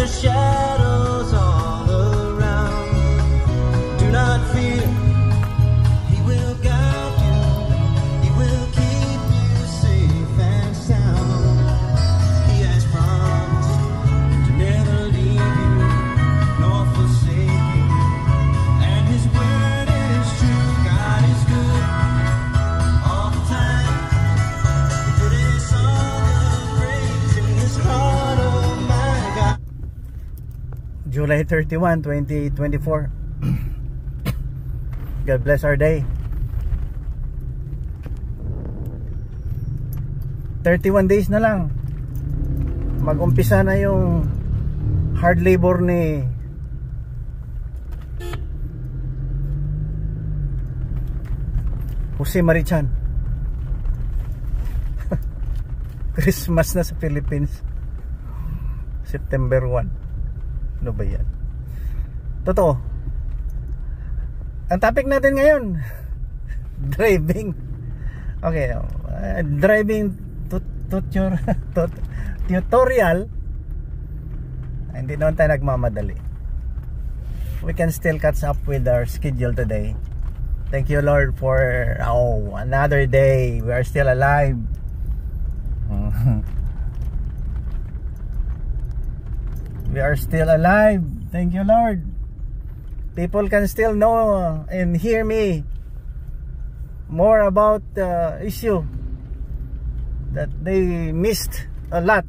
the shadows all around. Do not fear, He will guide you, He will keep you safe and sound. He has promised to never leave you nor forsake you, and His word is true. God is good all the time. He put His song of praise in His heart, oh my God. July 31, 2024. God bless our day. 31 days na lang mag-umpisa na yung hard labor ni Jose Marichan. Christmas na sa Philippines, September 1. Ano ba yan? Totoo. Ang topic natin ngayon, driving. Okay, driving tutorial. Hindi naman tayo nagmamadali. We can still catch up with our schedule today. Thank you, Lord, for another day. We are still alive. We are still alive. Thank you, Lord. People can still know and hear me more about the issue that they missed a lot.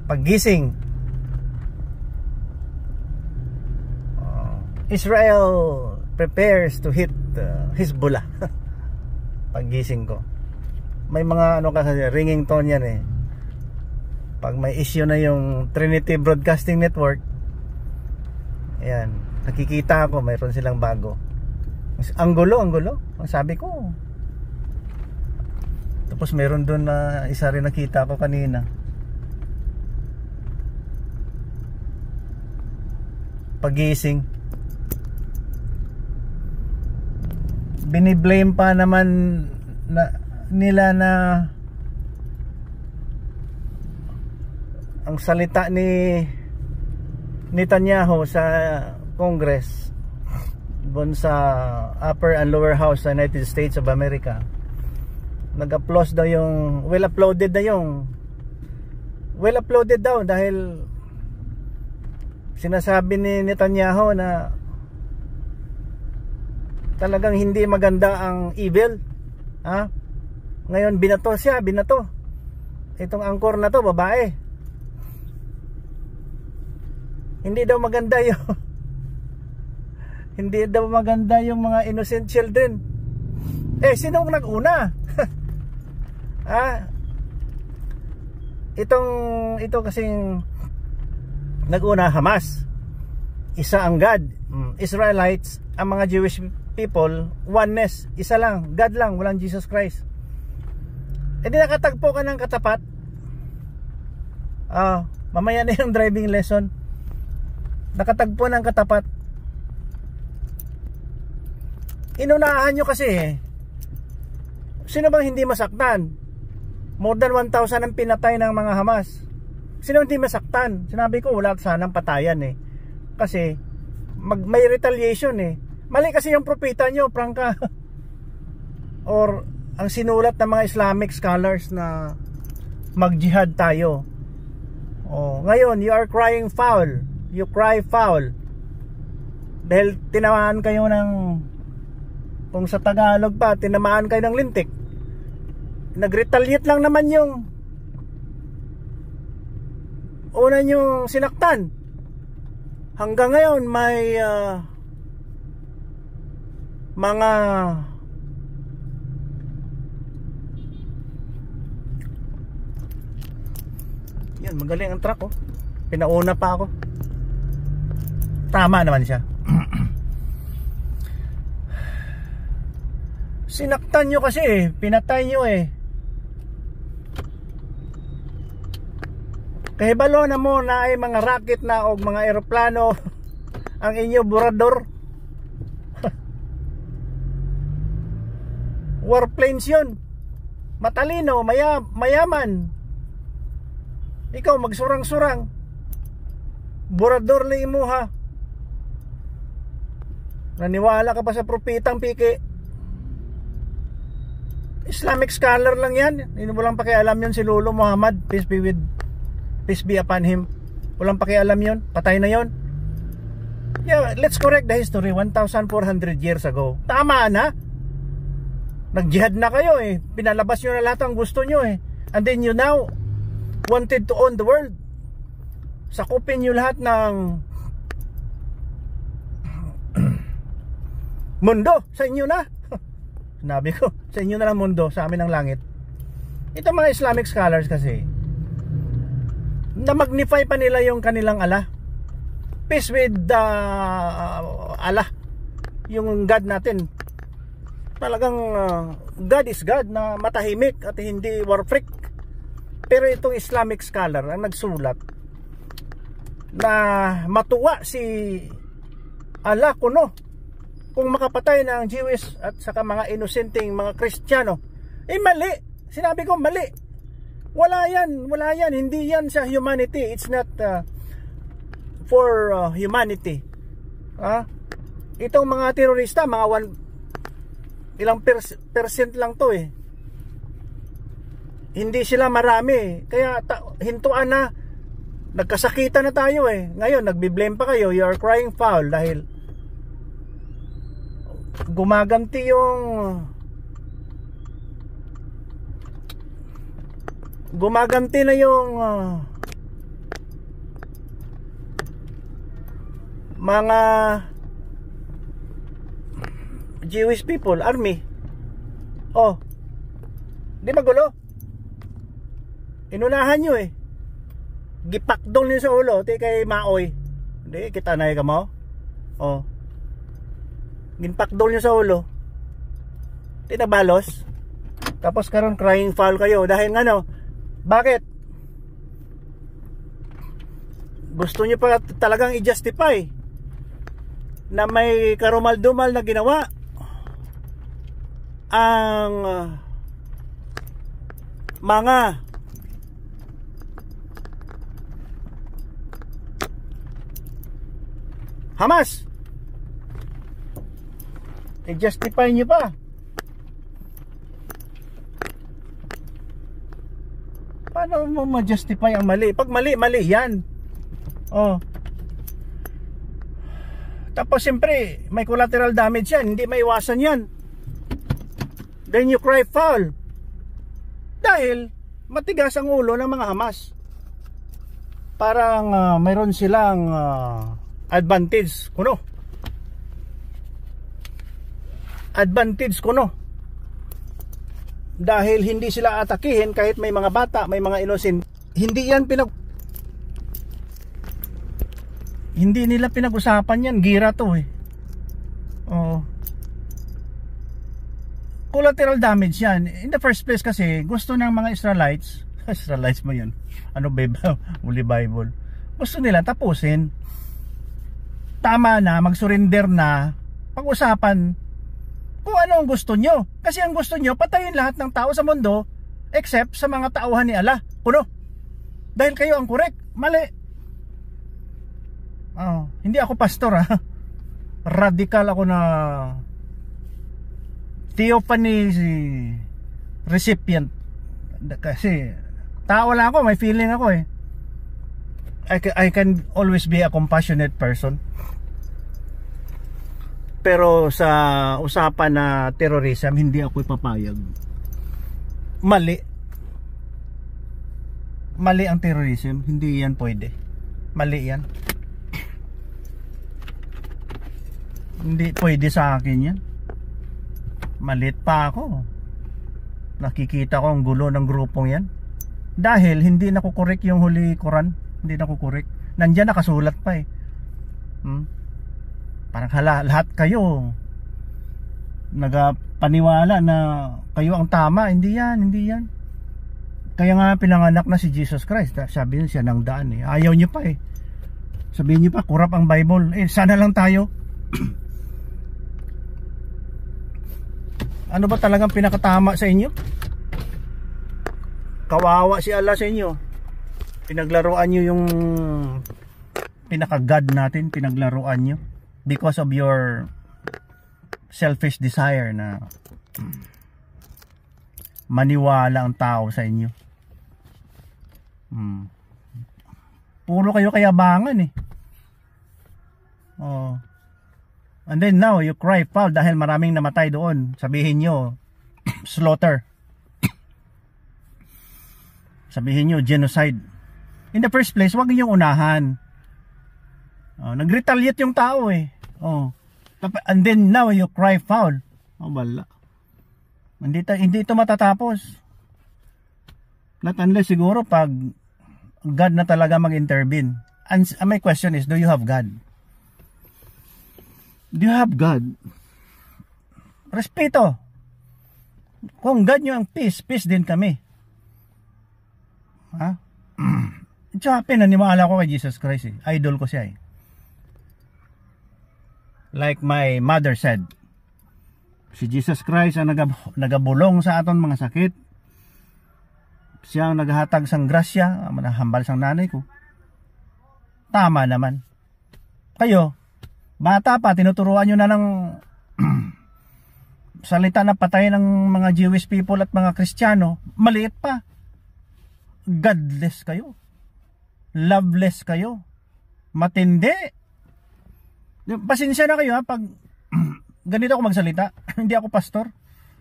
Paggising, Israel prepares to hit Hezbollah. Paggising ko, may mga kasi ringing tone yan eh. Pag may issue na yung Trinity Broadcasting Network, ayan, nakikita ako mayroon silang bago. Ang gulo, ang sabi ko. Tapos meron doon na isa rin nakita ko kanina. Pagising, biniblame pa naman nila na ang salita ni Netanyahu sa Congress doon sa Upper and Lower House sa United States of America. Nag-applause daw yung well uploaded daw dahil sinasabi ni Netanyahu na talagang hindi maganda ang evil. Ngayon binato. Itong angkor na to, babae. Hindi daw maganda hindi daw maganda yung mga innocent children. Sinong nag-una? Ito kasing nag-una Hamas. Isa ang God. Israelites, ang mga Jewish people, oneness, isa lang, God lang, walang Jesus Christ. Hindi nakatagpo ka ng katapat. Mamaya na yung driving lesson. Nakatagpo ng katapat. Inunahan nyo kasi sino bang hindi masaktan? More than 1,000 ang pinatay ng mga Hamas. Sino hindi masaktan? Sinabi ko wala sanang patayan kasi may retaliation Mali kasi yung propeta nyo, prangka. Or ang sinulat ng mga Islamic scholars na mag-jihad tayo. Ngayon you are crying foul. You cry foul dahil tinamaan kayo ng, kung sa Tagalog pa, tinamaan kayo ng lintik. Nag-retaliate lang naman yung una nyong sinaktan. Hanggang ngayon may mga yan, magaling ang truck pinauna pa ako. Tama naman siya. Sinaktan nyo kasi pinatay nyo kahibalo na mo na ay mga rocket na o mga eroplano ang inyo burador. Warplanes yun. matalino, mayaman. Ikaw magsurang-surang. Burador na imuha. Naniwala ka pa sa propetang piki. Islamic scholar lang yan. Hindi mo lang pakialam yun si Lolo Muhammad, peace be upon him. Walang pakialam yun. Patay na yun. Yeah, let's correct the history. 1,400 years ago. Tama na. Nag-jihad na kayo eh. Pinalabas nyo na lahat ang gusto nyo eh. And then you now wanted to own the world. Sakupin nyo lahat ng mundo. Sa inyo na. Sinabi ko, sa inyo na lang mundo, sa amin ang langit. Ito mga Islamic scholars kasi, na-magnify pa nila yung kanilang Allah. Peace with Allah. Yung God natin. Talagang God is God na matahimik at hindi war freak. Pero itong Islamic scholar ang nagsulat na matuwa si Allah kuno kung makapatay ng Jewish at saka mga inosenteng mga Kristiyano. Eh mali. Sinabi ko mali. Wala yan. Hindi yan sa humanity. It's not for humanity. Itong mga terorista, mga ilang percent lang to eh. Hindi sila marami. Kaya hintuan na. Nagkasakitan na tayo eh. Ngayon, nagbi-blame pa kayo. You are crying foul dahil gumaganti na yung mga Jewish people, army. Oh, di magulo. Inunahan nyo eh. Gipakdol nyo sa ulo, ti kay Maoy. Hindi, kita na ka mo. Oh, ginpakdol nyo sa ulo, tinabalos. Tapos karon crying foul kayo dahil ano, bakit? Gusto nyo pa talagang i-justify na may karumal-dumal na ginawa ang mga Hamas. I-justify nyo pa. Paano mo ma-justify ang mali? Pag mali, mali yan. Oh. Tapos siyempre, may collateral damage yan. Hindi maiwasan yan. Then you cry foul. Dahil matigas ang ulo ng mga Hamas. Parang mayroon silang advantage kuno. Advantage kuno. Dahil hindi sila atakihin kahit may mga bata, may mga innocent. Hindi nila pinag-usapan yan. Gira to eh. Oo. Collateral damage yan. In the first place kasi, gusto ng mga Israelites mo yun. Ano ba? Uli Bible. Gusto nila tapusin. Tama na, mag-surrender na. Pag-usapan kung ano ang gusto nyo. Kasi ang gusto nyo, patayin lahat ng tao sa mundo except sa mga tauhan ni Allah. Puno. Dahil kayo ang correct. Mali. Oh, hindi ako pastor ha. Radical ako na theophany recipient. Kasi tao lang ako, may feeling ako eh. I can always be a compassionate person. Pero sa usapan na terrorism, hindi ako ipapayag. Mali. Mali ang terrorism. Hindi yan pwede. Mali yan. Hindi pwede sa akin yan. Malit pa ako. Nakikita ko ang gulo ng grupong yan. Dahil hindi nakukorek yung Holy Quran. Hindi nakukorek. Nandyan nakasulat pa eh. Parang lahat kayo nagapaniwala na kayo ang tama. Hindi yan. Kaya nga pinanganak na si Jesus Christ. Sabi niya siya ng daan eh. Ayaw niyo pa eh. Sabihin niyo pa kurap ang Bible. Sana lang tayo. Ano ba talagang pinakatama sa inyo? Kawawa si Allah sa inyo. Pinaglaruan nyo yung pinaka-God natin, pinaglaruan nyo because of your selfish desire na maniwala ang tao sa inyo. Puro kayo kayabangan eh. Oh. And then now you cry foul dahil maraming namatay doon. Sabihin nyo slaughter. Sabihin nyo genocide. In the first place, wag niyo unahan. Nag-retaliate yung tao eh. And then now you cry foul. Wala. Hindi ito matatapos. Not unless siguro pag God na talaga mag-intervene. And my question is, do you have God? Do you have God? Respeto. Kung God nyo ang peace, peace din kami. Ha? It's happy, naniwala ko kay Jesus Christ eh. Idol ko siya eh. Like my mother said, si Jesus Christ ang nagabulong sa aton mga sakit. Siya ang naghatag sang grasya, manahambal sang nanay ko. Tama naman. Kayo, bata pa, tinuturuan nyo na ng salita na patay ng mga Jewish people at mga Kristiyano. Maliit pa. Godless kayo. Loveless kayo. Matindi. Pasensya na kayo ha, pag ganito ako magsalita. Hindi ako pastor.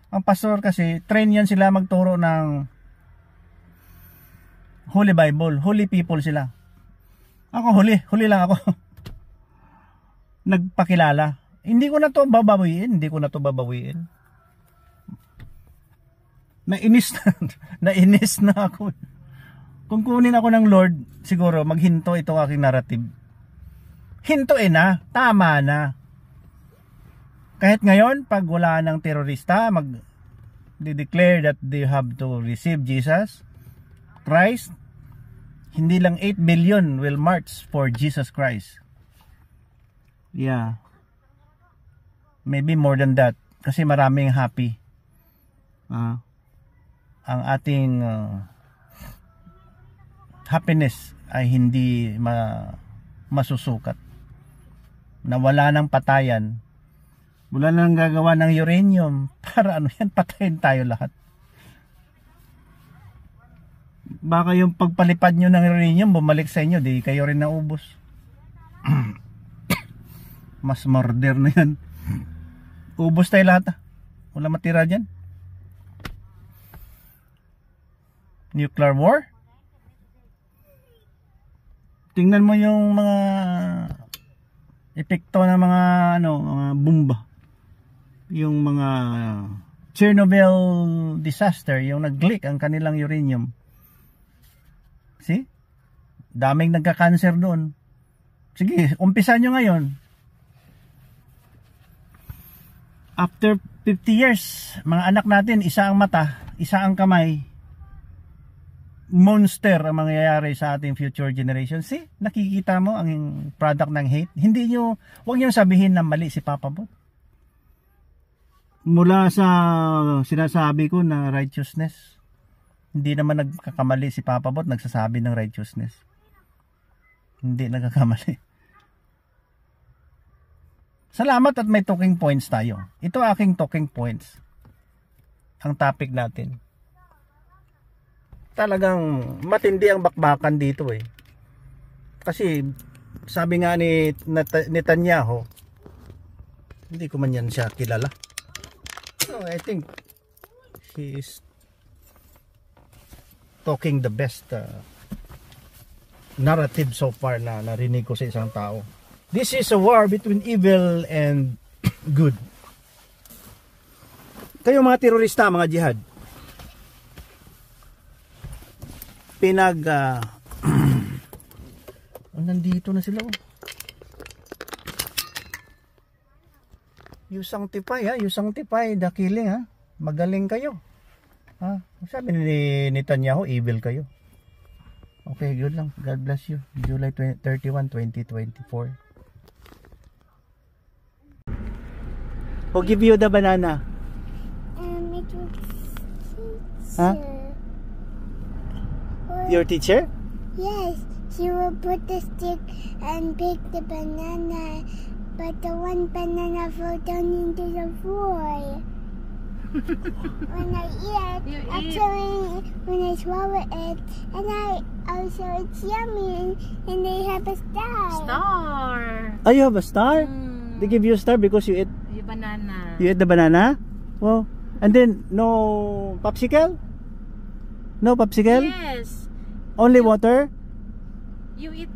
Ang pastor kasi, train yan sila magturo ng Holy Bible. Holy people sila. Ako huli lang ako. Nagpakilala. Hindi ko na to babawiin. Nainis na ako. Kung kunin ako ng Lord, siguro maghinto ito aking narrative. Hintuin na, tama na. Kahit ngayon, pag wala ng terorista, mag-declare that they have to receive Jesus Christ, hindi lang 8 billion will march for Jesus Christ. Yeah. Maybe more than that. Kasi maraming happy. Ang ating happiness ay hindi masusukat. Na wala ng patayan. Wala nang gagawa ng uranium. Para patayin tayo lahat. Baka yung pagpalipad nyo ng uranium, bumalik sa inyo, di kayo rin naubos. Mas murder na yan. Ubos tayo lahat. Wala matira dyan. Nuclear war. Tingnan mo yung mga epekto ng mga mga bomba. Yung mga Chernobyl disaster, yung nag-leak ang kanilang uranium. See? Daming nagka-cancer doon. Sige, umpisan nyo ngayon. After 50 years, mga anak natin, isa ang mata, isa ang kamay. Monster ang mangyayari sa ating future generation. See, nakikita mo ang product ng hate. Huwag nyo sabihin na mali si Papa Bot. Mula sa sinasabi ko na righteousness, hindi naman nagkakamali si Papa Bot nagsasabi ng righteousness. Hindi nagkakamali. Salamat at may talking points tayo. Ito aking talking points. Ang topic natin. Talagang matindi ang bakbakan dito eh. Kasi sabi nga ni Netanyahu, hindi ko man yan siya kilala. No, I think he is talking the best narrative so far na narinig ko sa isang tao. This is a war between evil and good. Kayo mga terorista, mga jihad, nandito na sila oh. You sanctify the killing ha. Magaling kayo ha. Sabi ni Netanyahu, evil kayo. Okay, good lang. God bless you. July 31, 2024. Who give you the banana? It was Huh? Your teacher? Yes, she will put the stick and pick the banana, but the one banana fell down into the floor. When I eat You it, eat. actually, when I swallow it, and I also it's yummy, and they have a star. Star. Oh, you have a star? Mm. They give you a star because you Yung banana. ate the banana? Wow. And then, no popsicle? No popsicle? Yes. Only water? You eat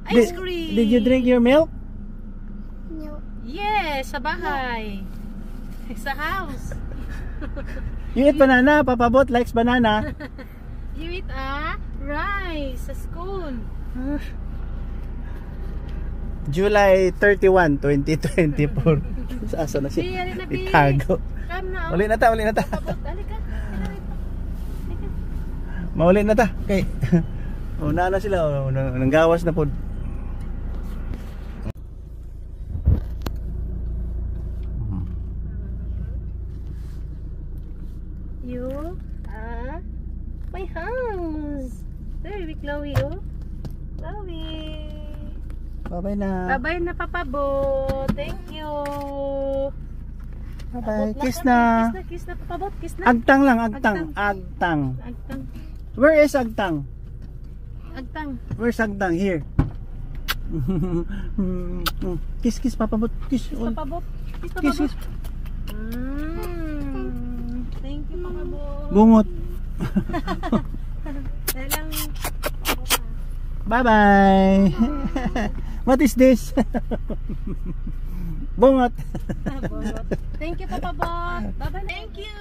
ice cream. Did you drink your milk? No, Yes, sa bahay. Sa house. You eat banana. Papa Bot likes banana. You eat rice sa school. July 31, 2024. Asa na Bi, siya? halika na, Bi. Itago. Come na. Uli na ta, uli na ta. Pabot, halika. Halika. Mauli na ta. Okay. Una na sila. Nanggawas na po. You are my house. Very Chloe, oh. Chloe. Bye-bye na. Bye-bye na, Papabot. Thank you. Bye-bye. Abot Kiss kami. na. Kiss na, Papabot. Kiss na. Agtang lang, agtang. Agtang. Agtang. Where is agtang? Agtang. Where's agtang? Here. Kiss, kiss, Papa Bot. Kiss. Kiss, Papabot. Kiss, Kiss, Papabot. kiss. Thank you, Papabot. Bungot. Dalang. Bye-bye. What is this? Bungot. Thank you, Papabot. Bye-bye. Thank you.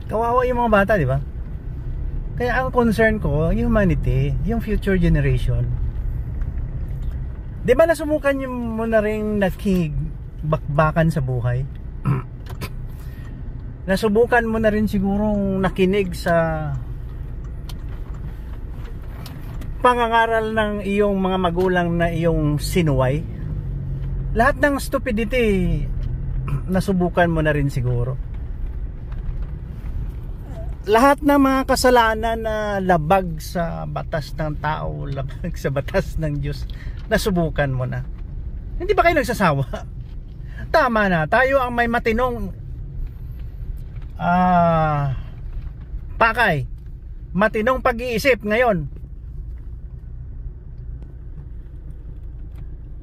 Kawawa yung mga bata, di ba? Kaya ang concern ko, humanity, yung future generation. Di ba nasumukan mo na rin nakikibakan sa buhay? Nasubukan mo na rin sigurong nakinig sa pangangaral ng iyong mga magulang na iyong sinuway? Lahat ng stupidity nasubukan mo na rin siguro. Lahat ng mga kasalanan na labag sa batas ng tao, labag sa batas ng Diyos, nasubukan mo na. Hindi ba kayo nagsasawa? Tama na, tayo ang may matinong pakay, matinong pag-iisip ngayon.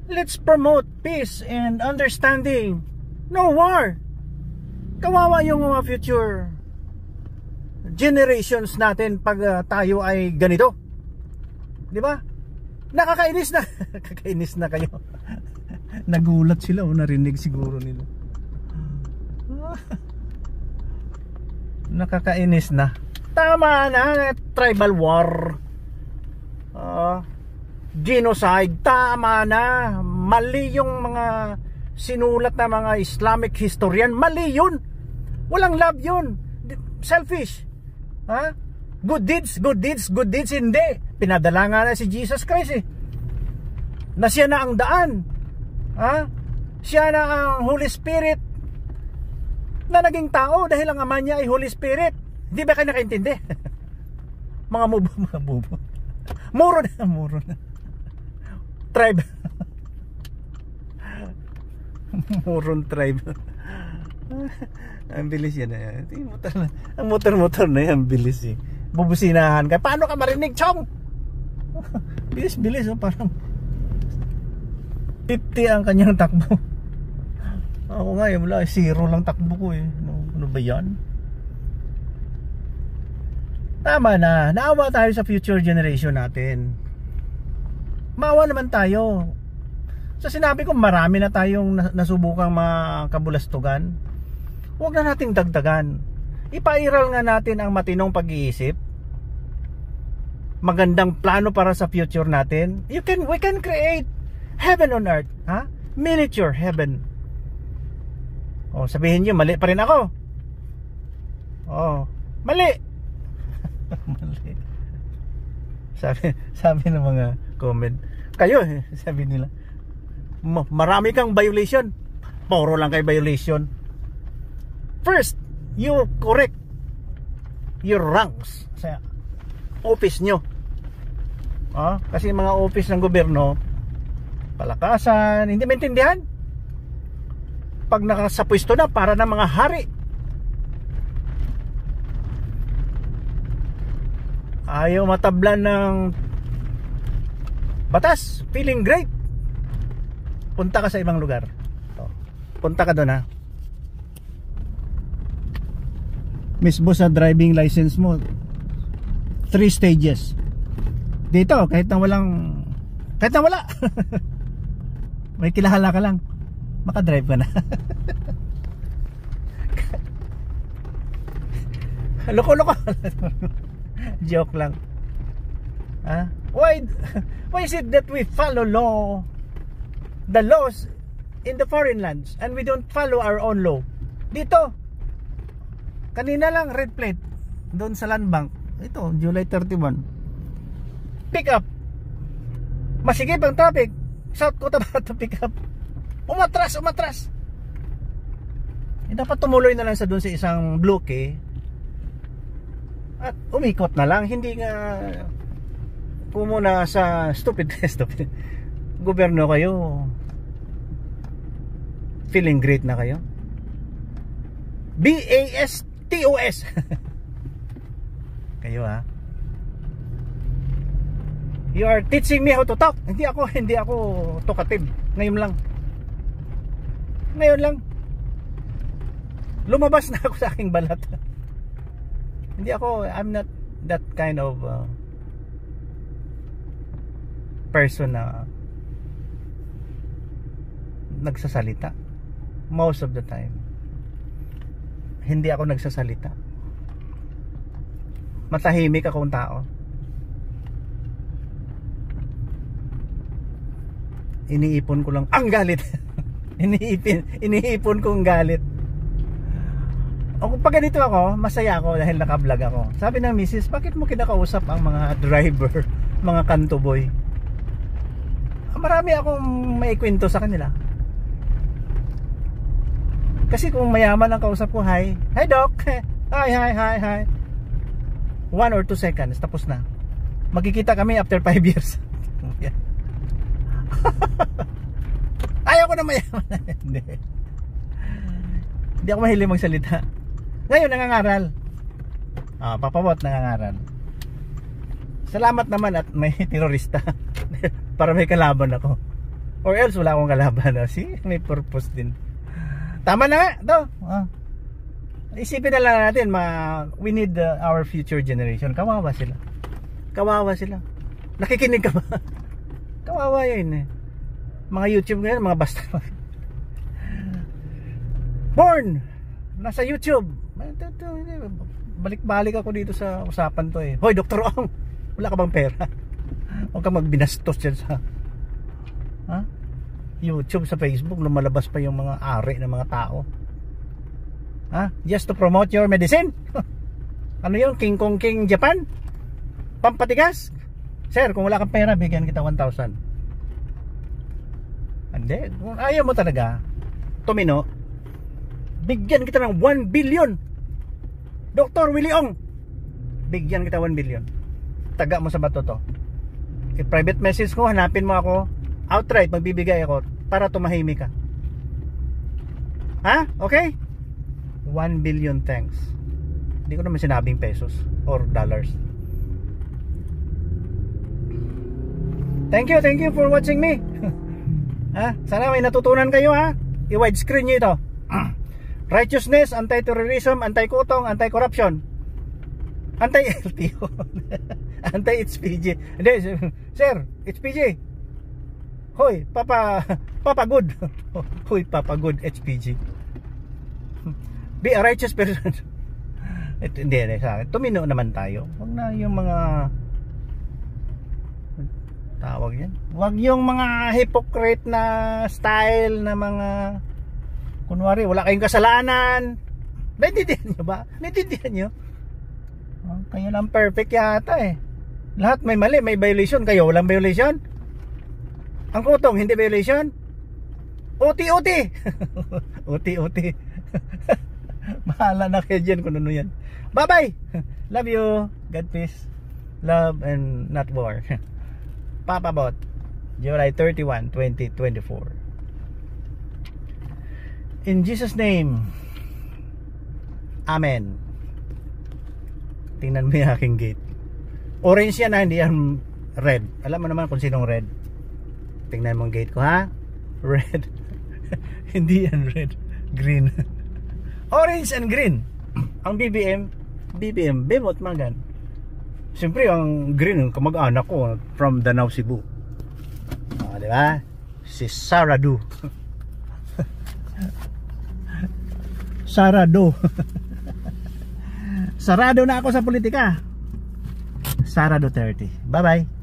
Let's promote peace and understanding. No war. Kawawa yung mga future generations natin pag tayo ay ganito. Di ba? Nakakainis na. Nakakainis na kayo. Nagulat sila o narinig siguro nila. Nakakainis na. Tama na. Tribal war. Genocide. Tama na. Mali yung mga sinulat na mga Islamic historian. Mali yun. Walang love yun. Selfish. Ha? Good deeds, good deeds, good deeds. Hindi. Pinadala nga na si Jesus Christ eh. Na siya na ang daan. Ha? Siya na ang Holy Spirit na naging tao dahil ang ama niya ay Holy Spirit. Hindi ba kayo nakaintindi? Mga mubo, mga bubo. Muro na, muro na. Tribe. Moron tribe. Ang bilis yan eh. Ang motor na yan, ang bilis eh. Bubusinahan ka. Paano ka marinig, Chong? Bilis oh, parang 50 ang kanyang takbo. Ako nga eh, wala, 0 lang takbo ko eh. Ano ba yan? Tama na, naawa tayo sa future generation natin. Maawa naman tayo. So sinabi ko, marami na tayong nasubukang mga kabulastugan. Huwag na nating dagdagan. Ipairal nga natin ang matinong pag-iisip. magandang plano para sa future natin, we can create heaven on earth, ha? Miniature heaven. Oh, sabihin niyo mali pa rin ako. Oh, mali. Mali. Sabi ng mga comment, kayo, sabi nila, marami kang violation. Puro lang kay violation. First, you correct your ranks sa office nyo. Kasi mga office ng gobyerno, palakasan, hindi maintindihan. Pag nakasapwisto na, para na mga hari. Ayaw matablan ng batas, feeling great. Punta ka sa ibang lugar. Punta ka doon, ha. Mismo sa driving license mo, 3 stages. Dito, kahit na wala may kilala ka lang, makadrive ka na. Loko-loko. Joke lang. Why is it that we follow the laws in the foreign lands and we don't follow our own law? Dito, kanina lang red plate doon sa land bank. Ito, July 31. Pick up. Masigip ang traffic. South Cotabato pick up. Umatras. Dapat tumuloy na lang sa doon sa isang bloke at umikot na lang. Hindi nga pumuna sa stupid. Gobyerno kayo. Feeling great na kayo. BASTOS. Kayo, ha. You are teaching me how to talk. Hindi ako talkative. Ngayon lang. Lumabas na ako sa aking balat. I'm not that kind of person na nagsasalita. Most of the time hindi ako nagsasalita. Matahimik akong tao. Iniipon ko lang ang galit. Iniipon ko ang galit. O kung pag ganito ako, masaya ako dahil naka-vlog ako. Sabi ng misis, bakit mo kinakausap ang mga driver, mga kanto boy? Marami akong maikwento sa kanila. Kasi kung mayaman ang kausap ko, hi doc, hi. 1 or 2 seconds, tapos na. Magkikita kami after 5 years. Ayaw ko na mayaman. Hindi ako mahilig magsalita. Ngayon nangangaral. Papabot nangangaral. Salamat naman at may terorista. Para may kalaban ako. Or else wala akong kalaban. May purpose din. Tama na nga. Ito. Isipin na lang natin, we need our future generation. Kawawa sila. Nakikinig ka ba? Kawawa yun eh. Mga YouTube ngayon, mga basta. Born! Nasa YouTube. Balik-balik ako dito sa usapan to eh. Hoy, Dr. Ong, wala ka bang pera? Huwag ka magbinastos dyan sa YouTube, sa Facebook. Lumalabas pa yung mga ari ng mga tao. Just to promote your medicine? Ano yun? King Kong King Japan? Pampatigas? Sir, kung wala kang pera, bigyan kita 1,000. Hindi, kung ayaw mo talaga tumino, bigyan kita ng 1 billion. Dr. Willie Ong, bigyan kita 1 billion. Taga mo sa bato to. I-private message ko, hanapin mo ako. Outright, magbibigay ako para tumahimik ka. Okay? 1 billion thanks. Hindi ko naman sinabing pesos or dollars. Thank you for watching me. Sana may natutunan kayo, i-wide screen nyo ito. Righteousness, anti-terrorism, anti-kutong, anti-corruption, anti-LTO, anti-HPG. Hindi, sir, HPG. Hoy, Papa good. Hoy, Papa good, HPG. Be a righteous person. Hindi, sa akin. Tumino naman tayo. Huwag na yung mga wag yan. Wag yung mga hypocrite na style na mga kunwari wala kayong kasalanan. Naintindihan nyo ba? Naintindihan nyo? Oh, kayo lang perfect yata eh. Lahat may mali, may violation. Kayo walang violation? Ang kutong hindi violation? OT. OT. Bahala na kayo dyan kung ano yan. Bye bye. Love you. God peace. Love and not war. Papa Bot, July 31, 2024. In Jesus name, Amen. Tingnan mo yung aking gate. Orange yan ha, hindi yan red. Alam mo naman kung sinong red. Tingnan mo ang gate ko ha. Red. Hindi yan red. Green. Orange and green. Ang BBM, Bemot Magan. Siyempre ang green, kamag-anak ko from Danau, Cebu. Di ba? Si Sarado. Sarado. Sarado na ako sa politika. Sara Duterte. Bye bye.